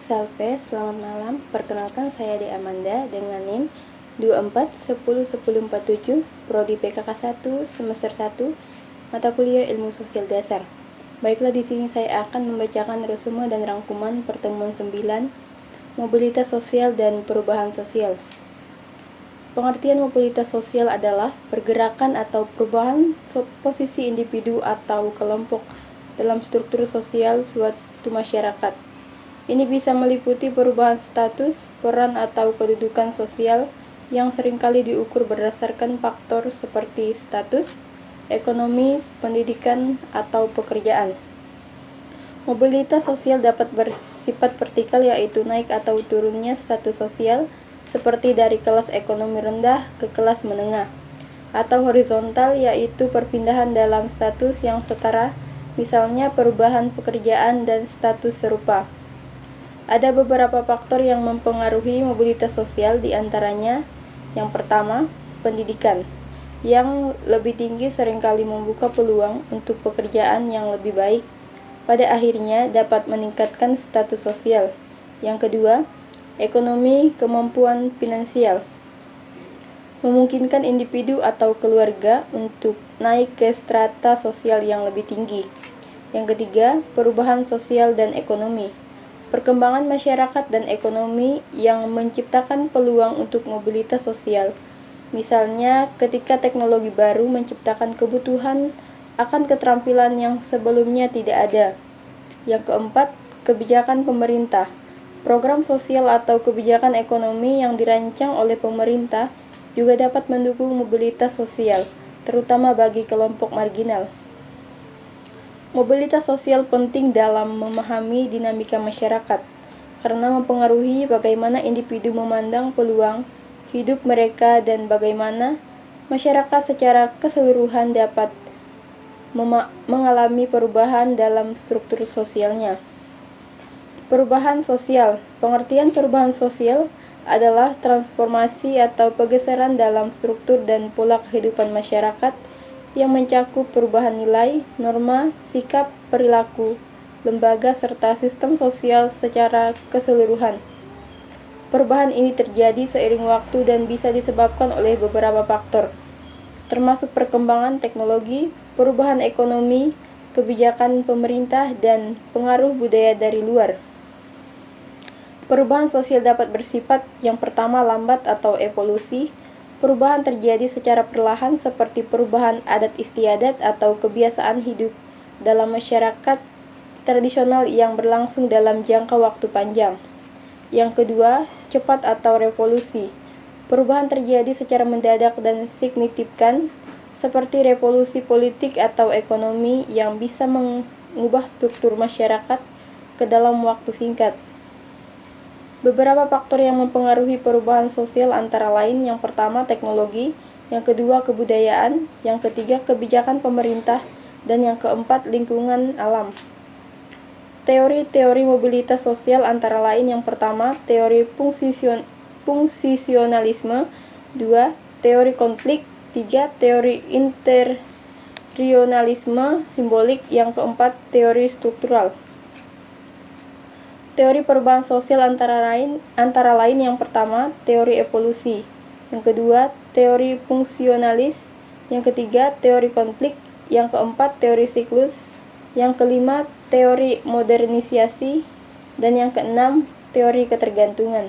Salve, selamat malam. Perkenalkan saya De Amanda dengan NIM 24101047, Prodi PKK 1 semester 1, mata kuliah Ilmu Sosial Dasar. Baiklah, di sini saya akan membacakan resume dan rangkuman pertemuan 9, mobilitas sosial dan perubahan sosial. Pengertian mobilitas sosial adalah pergerakan atau perubahan posisi individu atau kelompok dalam struktur sosial suatu masyarakat. Ini bisa meliputi perubahan status, peran atau kedudukan sosial yang seringkali diukur berdasarkan faktor seperti status, ekonomi, pendidikan, atau pekerjaan. Mobilitas sosial dapat bersifat vertikal, yaitu naik atau turunnya status sosial seperti dari kelas ekonomi rendah ke kelas menengah, atau horizontal, yaitu perpindahan dalam status yang setara, misalnya perubahan pekerjaan dan status serupa. Ada beberapa faktor yang mempengaruhi mobilitas sosial, diantaranya yang pertama, pendidikan. Yang lebih tinggi seringkali membuka peluang untuk pekerjaan yang lebih baik, pada akhirnya dapat meningkatkan status sosial. Yang kedua, ekonomi, kemampuan finansial memungkinkan individu atau keluarga untuk naik ke strata sosial yang lebih tinggi. Yang ketiga, perubahan sosial dan ekonomi. Perkembangan masyarakat dan ekonomi yang menciptakan peluang untuk mobilitas sosial. Misalnya, ketika teknologi baru menciptakan kebutuhan akan keterampilan yang sebelumnya tidak ada. Yang keempat, kebijakan pemerintah. Program sosial atau kebijakan ekonomi yang dirancang oleh pemerintah juga dapat mendukung mobilitas sosial, terutama bagi kelompok marginal. Mobilitas sosial penting dalam memahami dinamika masyarakat, karena mempengaruhi bagaimana individu memandang peluang hidup mereka dan bagaimana masyarakat secara keseluruhan dapat mengalami perubahan dalam struktur sosialnya. Perubahan sosial. Pengertian perubahan sosial adalah transformasi atau pergeseran dalam struktur dan pola kehidupan masyarakat yang mencakup perubahan nilai, norma, sikap, perilaku, lembaga, serta sistem sosial secara keseluruhan. Perubahan ini terjadi seiring waktu dan bisa disebabkan oleh beberapa faktor, termasuk perkembangan teknologi, perubahan ekonomi, kebijakan pemerintah, dan pengaruh budaya dari luar. Perubahan sosial dapat bersifat yang pertama lambat atau evolusi. Perubahan terjadi secara perlahan seperti perubahan adat istiadat atau kebiasaan hidup dalam masyarakat tradisional yang berlangsung dalam jangka waktu panjang. Yang kedua, cepat atau revolusi. Perubahan terjadi secara mendadak dan signifikan seperti revolusi politik atau ekonomi yang bisa mengubah struktur masyarakat ke dalam waktu singkat. Beberapa faktor yang mempengaruhi perubahan sosial antara lain yang pertama teknologi, yang kedua kebudayaan, yang ketiga kebijakan pemerintah, dan yang keempat lingkungan alam. Teori-teori mobilitas sosial antara lain yang pertama teori fungsionalisme, 2. Teori konflik, 3. Teori interionalisme simbolik, yang keempat teori struktural. Teori perubahan sosial antara lain yang pertama, teori evolusi, yang kedua, teori fungsionalis, yang ketiga, teori konflik, yang keempat, teori siklus, yang kelima, teori modernisasi, dan yang keenam, teori ketergantungan.